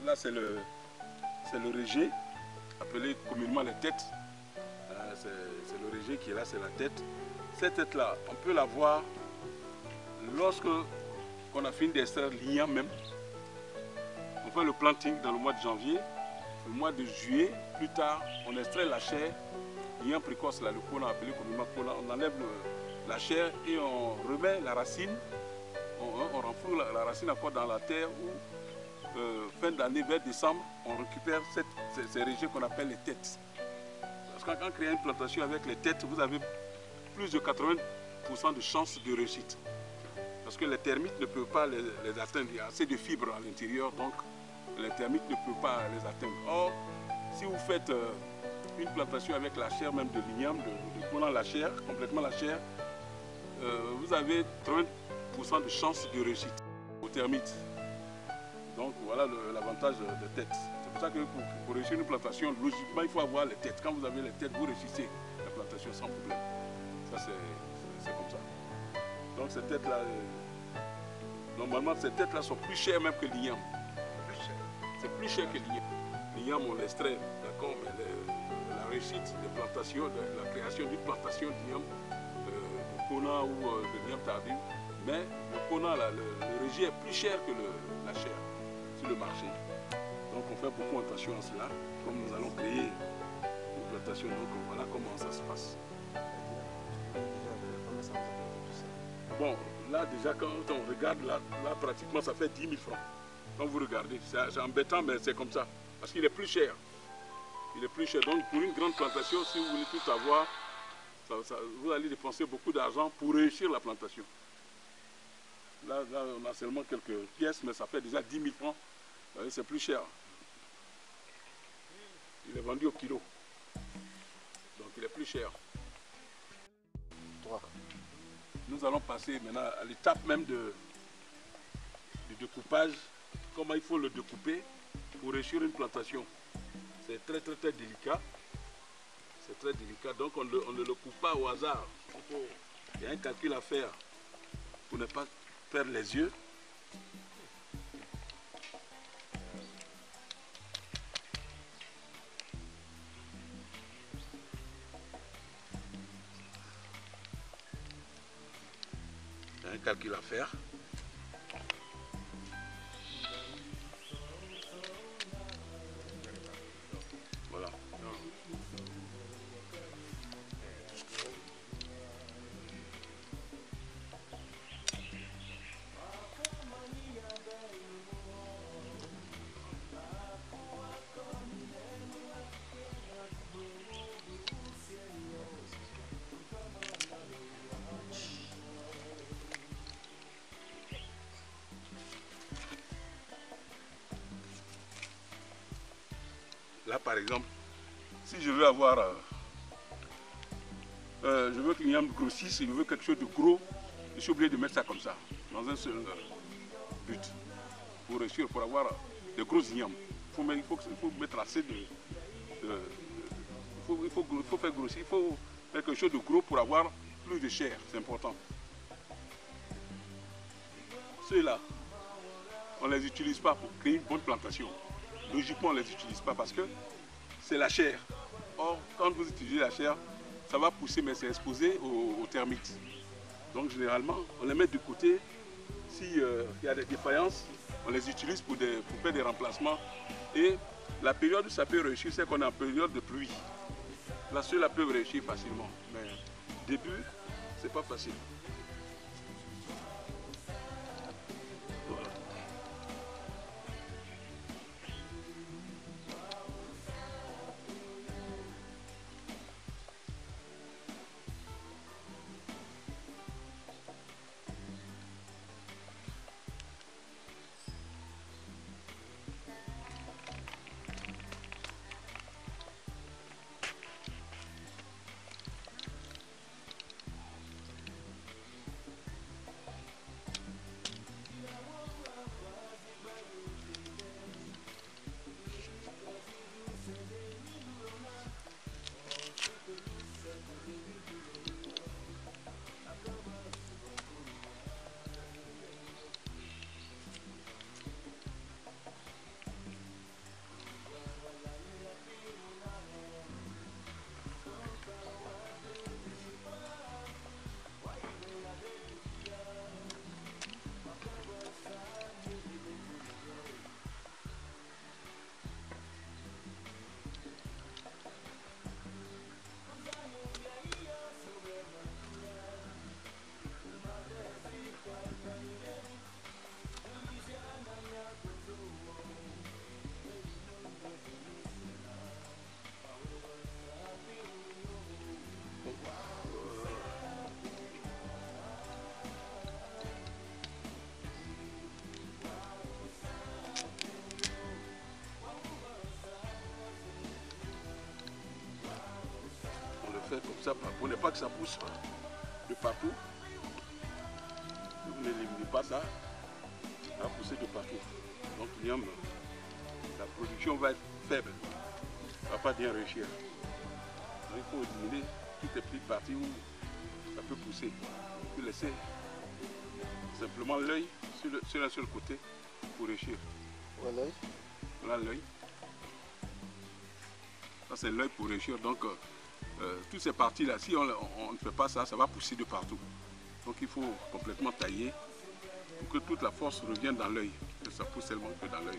Là, c'est le réger, appelé communément les têtes. C'est le réger qui est là, c'est la tête. Cette tête-là, on peut la voir lorsque on a fini d'extraire l'igname même. On fait le planting dans le mois de janvier. Le mois de juillet, plus tard, on extrait la chair. L'igname précoce, là, le qu'on a appelé communément cola. On enlève la chair et on remet la racine. On renfourche la racine encore dans la terre où, fin d'année, vers décembre, on récupère ces régés qu'on appelle les têtes. Parce que quand on crée une plantation avec les têtes, vous avez plus de 80% de chances de réussite. Parce que les termites ne peuvent pas les atteindre. Il y a assez de fibres à l'intérieur, donc les termites ne peuvent pas les atteindre. Or, si vous faites une plantation avec la chair même de l'igname, de collant la chair, complètement la chair, vous avez 30% de chances de réussite aux termites. Donc voilà l'avantage des têtes. C'est pour ça que pour réussir une plantation, logiquement, il faut avoir les têtes. Quand vous avez les têtes, vous réussissez la plantation sans problème. Ça, c'est comme ça. Donc ces têtes-là, normalement, ces têtes-là sont plus chères même que l'igname. C'est plus cher que l'igname. L'igname, on l'extrait, d'accord, mais la réussite des plantations, de la création d'une plantation d'igname, de Kona ou de l'igname tardif, mais le Kona, le régie est plus cher que la chair sur le marché. Donc on fait beaucoup attention à cela, comme nous allons créer une plantation, donc voilà comment ça se passe. Bon, là déjà quand on regarde, là pratiquement ça fait 10 000 francs. Quand vous regardez, c'est embêtant, mais c'est comme ça. Parce qu'il est plus cher. Il est plus cher. Donc pour une grande plantation, si vous voulez tout avoir, vous allez dépenser beaucoup d'argent pour réussir la plantation. Là, on a seulement quelques pièces, mais ça fait déjà 10 000 francs. C'est plus cher. Il est vendu au kilo. Donc il est plus cher. Nous allons passer maintenant à l'étape même du découpage. Comment il faut le découper pour réussir une plantation. C'est très délicat. C'est très délicat. Donc on ne le coupe pas au hasard. Il y a un calcul à faire pour ne pas perdre les yeux. Il y a un calcul à faire. Voilà. Là, par exemple, si je veux avoir, je veux que l'igname grossisse, je veux quelque chose de gros, je suis obligé de mettre ça comme ça, dans un seul but, pour réussir, pour avoir de gros ignames. Il faut mettre assez il faut faire grossir, il faut faire quelque chose de gros pour avoir plus de chair, c'est important. Ceux-là, on ne les utilise pas pour créer une bonne plantation. Logiquement, on ne les utilise pas parce que c'est la chair. Or, quand vous utilisez la chair, ça va pousser, mais c'est exposé aux termites. Donc, généralement, on les met de côté. S'il y a des défaillances, on les utilise pour faire des remplacements. Et la période où ça peut réussir, c'est qu'on est en période de pluie. Là, ceux-là peuvent réussir facilement. Mais au début, c'est pas facile. pour ne pas que ça pousse de partout. Si vous n'éliminez pas ça, ça va pousser de partout. Donc l'igname, la production va être faible. Ça ne va pas bien réussir. Donc il faut éliminer toutes les petites parties où ça peut pousser. Il faut laisser simplement l'œil sur un seul côté pour réussir. Voilà l'œil. Voilà l'œil. Ça c'est l'œil pour réussir. Donc toutes ces parties-là, si on ne fait pas ça, ça va pousser de partout. Donc il faut complètement tailler pour que toute la force revienne dans l'œil. Que ça pousse seulement que dans l'œil,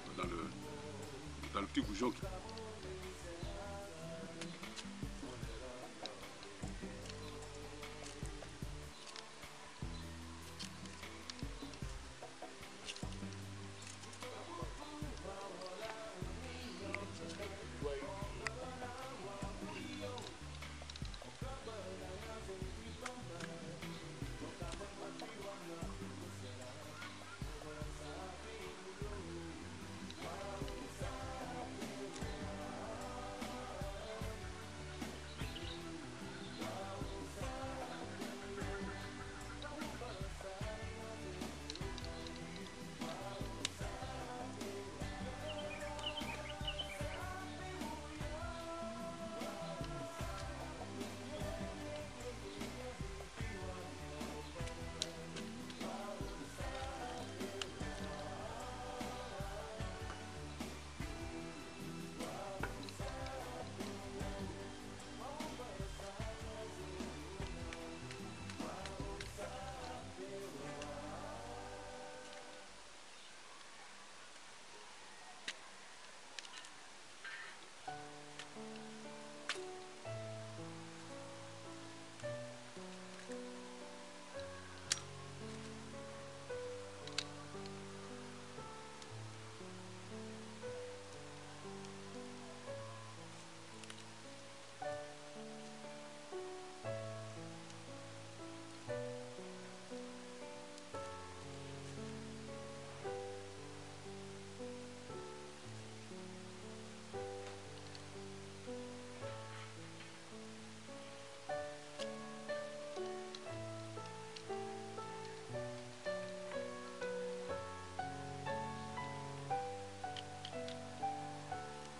dans le petit goujon.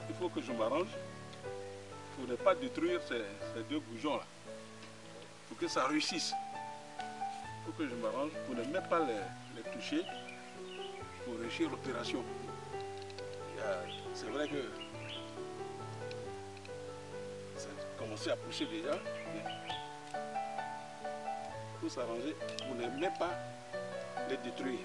Il faut que je m'arrange pour ne pas détruire ces deux goujons là. Pour que ça réussisse. Il faut que je m'arrange pour ne même pas les toucher pour réussir l'opération. C'est vrai que ça a commencé à pousser déjà. Il faut s'arranger pour ne même pas les détruire.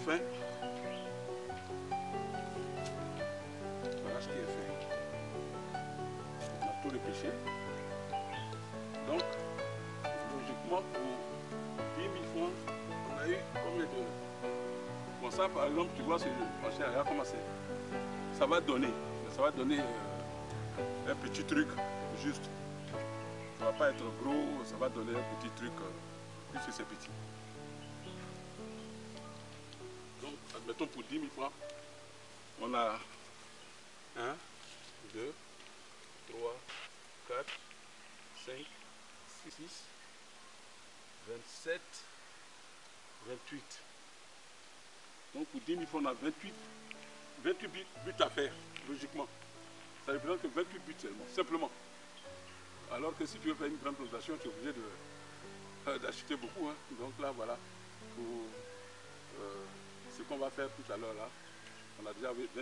Enfin, voilà ce qui est fait. On a tout dépêché. Donc, logiquement, pour 10 000 francs, on a eu combien de... Bon, ça, par exemple, tu vois, regarde comment c'est. Ça va donner. Ça va donner un petit truc, juste. Ça va pas être gros, ça va donner un petit truc, puisque c'est petit. Admettons pour 10 000 francs, on a 1, 2, 3, 4, 5, 6, 27, 28. Donc pour 10 000 francs, on a 28 buts à faire, logiquement. Ça représente que 28 buts seulement, simplement. Alors que si tu veux faire une grande plantation, tu es obligé d'acheter beaucoup. Hein. Donc là, voilà. pour ce qu'on va faire tout à l'heure là. On a déjà 28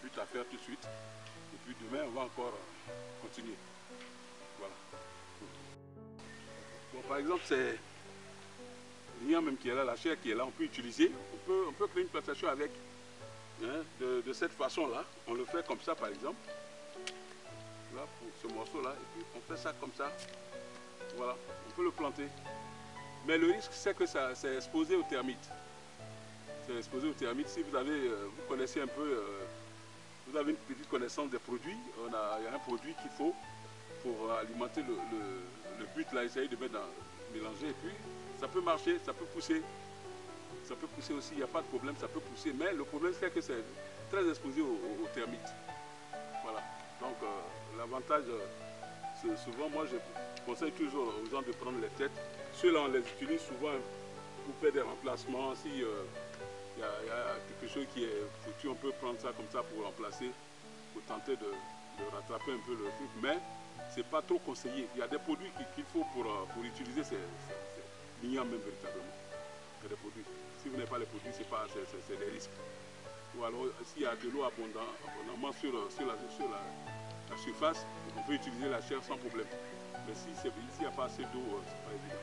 buts à faire tout de suite. Et puis demain, on va encore continuer. Voilà. Bon, par exemple, c'est l'igname même qui est là, la chair qui est là, on peut utiliser. On peut créer une plantation avec. Hein, de cette façon-là. On le fait comme ça, par exemple. Là, pour ce morceau-là. Et puis, on fait ça comme ça. Voilà. On peut le planter. Mais le risque, c'est que ça c'est exposé aux termites. C'est exposé aux termites. Si vous avez, vous connaissez un peu, vous avez une petite connaissance des produits, il y a un produit qu'il faut pour alimenter le but, là, essayer de mettre dans, mélanger, et puis ça peut marcher, ça peut pousser. Ça peut pousser aussi, il n'y a pas de problème, ça peut pousser, mais le problème c'est que c'est très exposé aux termites. Voilà. Donc l'avantage, souvent moi je conseille toujours aux gens de prendre les têtes. Ceux-là on les utilise souvent pour faire des remplacements. Si il y a quelque chose qui est foutu, on peut prendre ça comme ça pour remplacer, pour tenter de rattraper un peu le truc, mais c'est pas trop conseillé. Il y a des produits qu'il faut pour utiliser l'igname même véritablement. Il y a des produits. Si vous n'avez pas les produits, c'est des risques. Ou alors, s'il y a de l'eau abondamment sur la surface, on peut utiliser la chair sans problème. Mais s'il n'y a pas assez d'eau, c'est pas évident.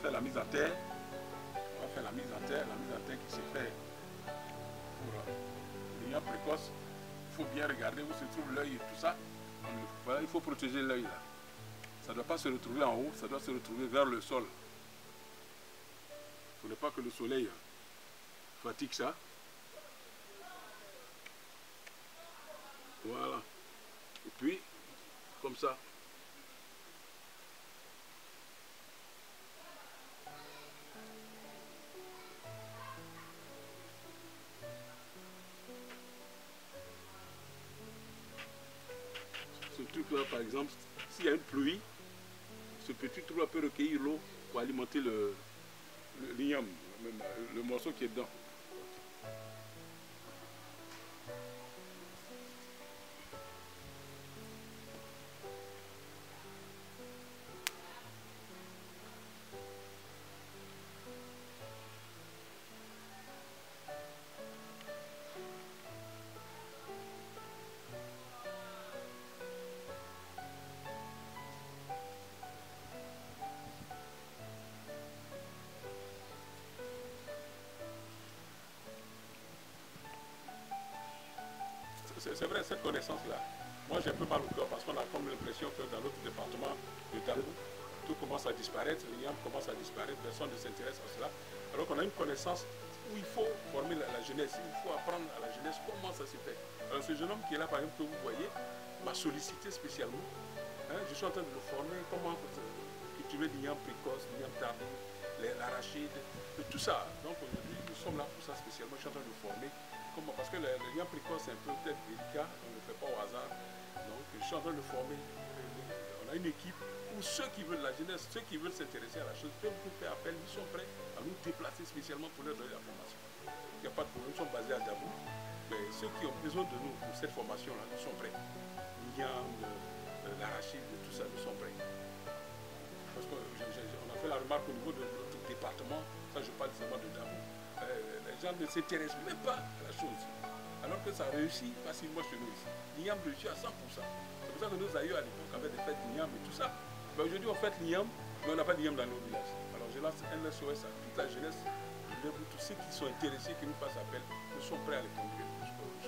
Faire la mise en terre. On va faire la mise en terre qui se fait pour l'igname précoce. Il faut bien regarder où se trouve l'œil et tout ça. Voilà, il faut protéger l'œil là. Ça ne doit pas se retrouver en haut, ça doit se retrouver vers le sol. Il ne faudrait pas que le soleil fatigue ça. Voilà. Et puis, comme ça. Ce truc-là, par exemple, s'il y a une pluie, ce petit trou-là peut recueillir l'eau pour alimenter l'igname, le morceau qui est dedans. C'est vrai, cette connaissance-là, moi j'ai un peu mal au cœur parce qu'on a comme l'impression que dans notre département de Darou, tout commence à disparaître, l'igname commence à disparaître, personne ne s'intéresse à cela. Alors qu'on a une connaissance où il faut former la jeunesse, il faut apprendre à la jeunesse comment ça se fait. Alors ce jeune homme qui est là, par exemple, que vous voyez, m'a sollicité spécialement. Hein, je suis en train de le former, comment cultiver l'igname précoce, l'igname tardif, l'arachide, tout ça. Donc aujourd'hui, nous sommes là pour ça spécialement, je suis en train de le former. Parce que l'igname précoce c'est un peu peut-être délicat, on ne le fait pas au hasard. Donc je suis en train de le former. On a une équipe où ceux qui veulent, la jeunesse, ceux qui veulent s'intéresser à la chose, peuvent nous faire appel, ils sont prêts à nous déplacer spécialement pour leur donner la formation. Il n'y a pas de problème, nous sommes basés à Dabou. Mais ceux qui ont besoin de nous pour cette formation-là, nous sommes prêts. L'igname, l'arachide, tout ça, nous sommes prêts. Parce qu'on a fait la remarque au niveau de notre département, ça je parle seulement de Dabou. Les gens ne s'intéressent même pas à la chose. Alors que ça réussit facilement chez nous ici. L'igname réussit à 100%. C'est pour ça que nos aïeux à l'époque avaient des fêtes d'igname et tout ça. Mais aujourd'hui on fête l'igname, mais on n'a pas d'igname dans nos villages. Alors je lance un SOS à toute la jeunesse, tous ceux qui sont intéressés, qui nous fassent appel, nous sommes prêts à les conduire jusqu'au bout.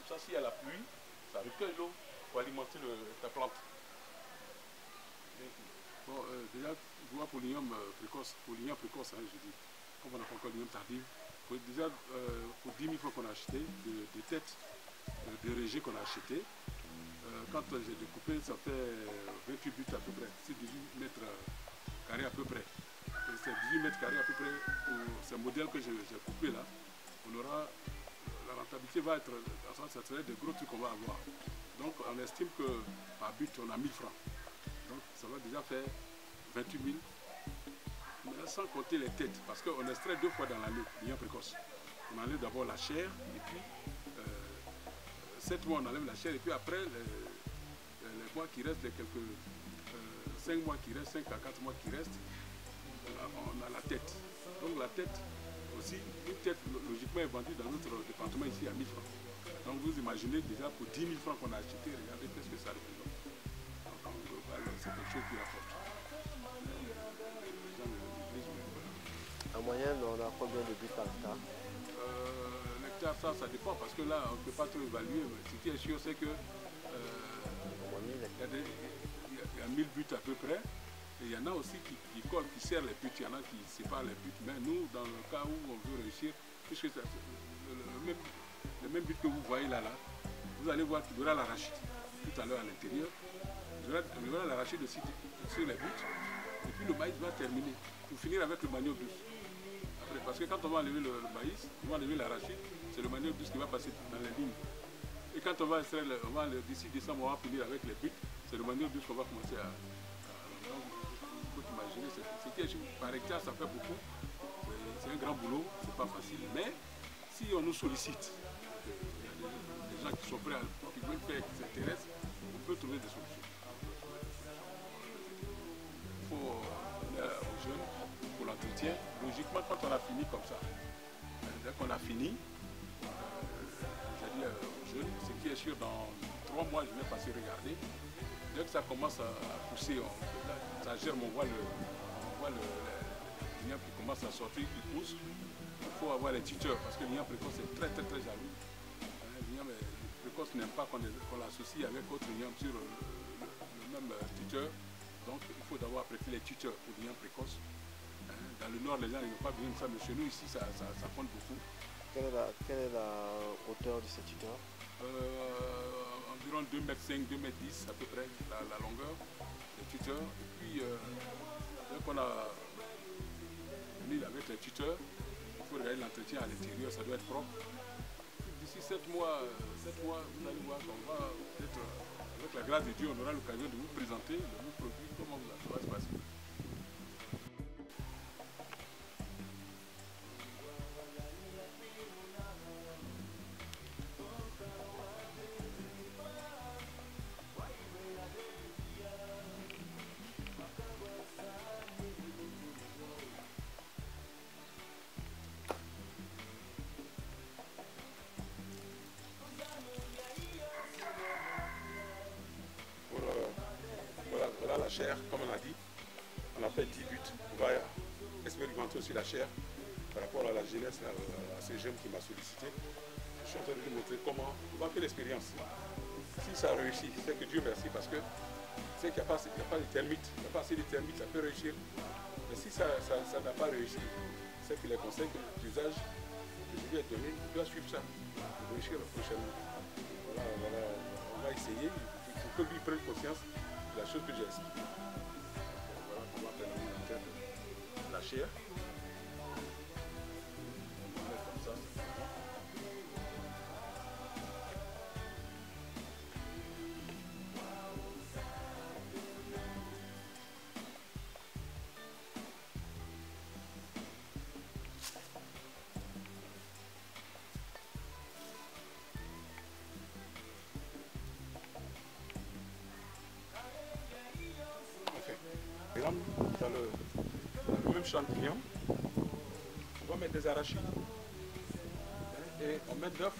ça, s'il y a la pluie, ça recueille l'eau pour alimenter ta plante. Bon, déjà, je vois pour l'igname précoce, hein, je dis, comme on n'a pas encore l'igname tardive, déjà, pour 10 000 francs qu'on a acheté, des têtes de régé qu'on a acheté, quand j'ai découpé, ça fait 28 buts à peu près, c'est 18 mètres carrés à peu près. C'est 18 mètres carrés à peu près pour ce modèle que j'ai coupé là. On aura, la rentabilité va être, ça serait des gros trucs qu'on va avoir. Donc on estime que par but on a 1000 francs. Donc ça va déjà faire 28 000. Mais sans compter les têtes, parce qu'on extrait 2 fois dans l'année, l'igname précoce. On enlève d'abord la chair et puis 7 mois on enlève la chair et puis après les mois qui restent, les quelques 5 mois qui restent, 5 à 4 mois qui restent, on a la tête. Donc la tête aussi, une tête logiquement est vendue dans notre département ici à 1000 francs. Donc vous imaginez déjà pour 10 000 francs qu'on a acheté, regardez qu'est-ce que ça représente. Donc en global, c'est quelque chose qui rapporte. En moyenne, on a combien de buts par hectare? L'hectare, ça dépend parce que là, on ne peut pas tout évaluer. Mais ce qui est sûr, c'est que il y a 1000 buts à peu près. Et il y en a aussi qui collent, qui serrent les buts, il y en a qui séparent les buts. Mais nous, dans le cas où on veut réussir, puisque c'est le même but que vous voyez là, vous allez voir qu'il y aura l'arachide tout à l'heure à l'intérieur. Il y aura l'arachide aussi sur les buts. Et puis le maïs va terminer pour finir avec le manioc douce. Après, parce que quand on va enlever le maïs, on va enlever l'arachide, c'est le manioc douce qui va passer dans les lignes. Et quand on va extraire, d'ici décembre, on va finir avec les buts, c'est le manioc douce qu'on va commencer à imaginer, ce qui est par hectare, ça fait beaucoup. C'est un grand boulot, c'est pas facile. Mais si on nous sollicite, il y a des gens qui sont prêts, qui veulent faire, qui s'intéressent, on peut trouver des solutions. Il faut donner aux jeunes pour l'entretien. Logiquement, quand on a fini comme ça, dès qu'on a fini, j'ai dit aux jeunes, ce qui est sûr, dans 3 mois, je vais passer regarder. Dès que ça commence à pousser, ça germe, on voit l'igname qui commence à sortir, qui pousse. Il faut avoir les tuteurs parce que l'igname précoce est très jaloux. L'igname précoce n'aime pas qu'on l'associe avec autre igname sur le même tuteur. Donc il faut d'abord prêter les tuteurs pour l'igname précoce. Dans le nord, les gens ne veulent pas besoin de ça, mais chez nous ici, ça compte beaucoup. Quelle est la hauteur de ces tuteurs? Environ 2,5 m, 2,10 m à peu près, la longueur des tuteurs. Et puis, dès qu'on a fini avec les tuteurs, il faut regarder l'entretien à l'intérieur, ça doit être propre. D'ici 7 mois, vous allez voir qu'on va peut-être, avec la grâce de Dieu, on aura l'occasion de vous présenter le nouveau produit, comment ça va se passer. Voilà la chair, comme on a dit, on a fait 10 buts. On va expérimenter aussi la chair par rapport à la jeunesse, à ces jeunes qui m'a sollicité. Je suis en train de vous montrer comment on va faire l'expérience. Si ça réussit, c'est que Dieu merci parce que c'est qu'il n'y a pas de termites, il n'y a pas assez de termites, ça peut réussir. Mais si ça n'a pas réussi, c'est que les conseils d'usage que je lui ai donnés, il doit suivre ça pour réussir prochainement. Voilà, on va essayer, il faut que lui prenne conscience de la chose que j'ai expliquée. Voilà comment faire la chair. On va mettre comme ça. Dans le même champignon, on va mettre des arachides et on met 9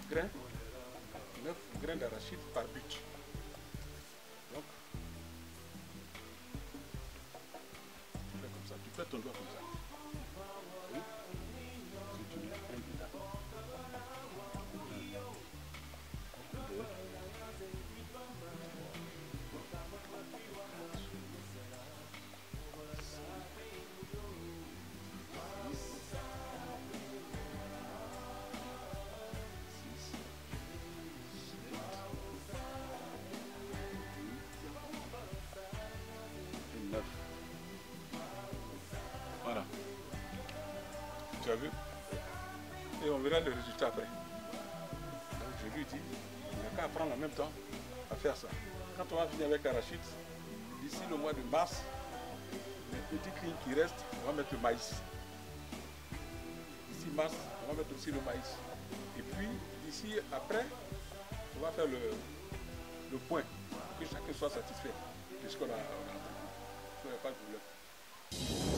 grains d'arachides par but. Donc, tu fais comme ça, tu fais ton doigt comme ça. Oui. Si tu mets un but là. et on verra le résultat après. Donc je lui dis, il n'y a qu'à apprendre en même temps à faire ça. Quand on va finir avec l'arachide, d'ici le mois de mars, les petites lignes qui restent, on va mettre le maïs. D'ici mars, on va mettre aussi le maïs. Et puis, d'ici après, on va faire le point, pour que chacun soit satisfait de ce qu'on a entendu. Il n'y a pas de problème.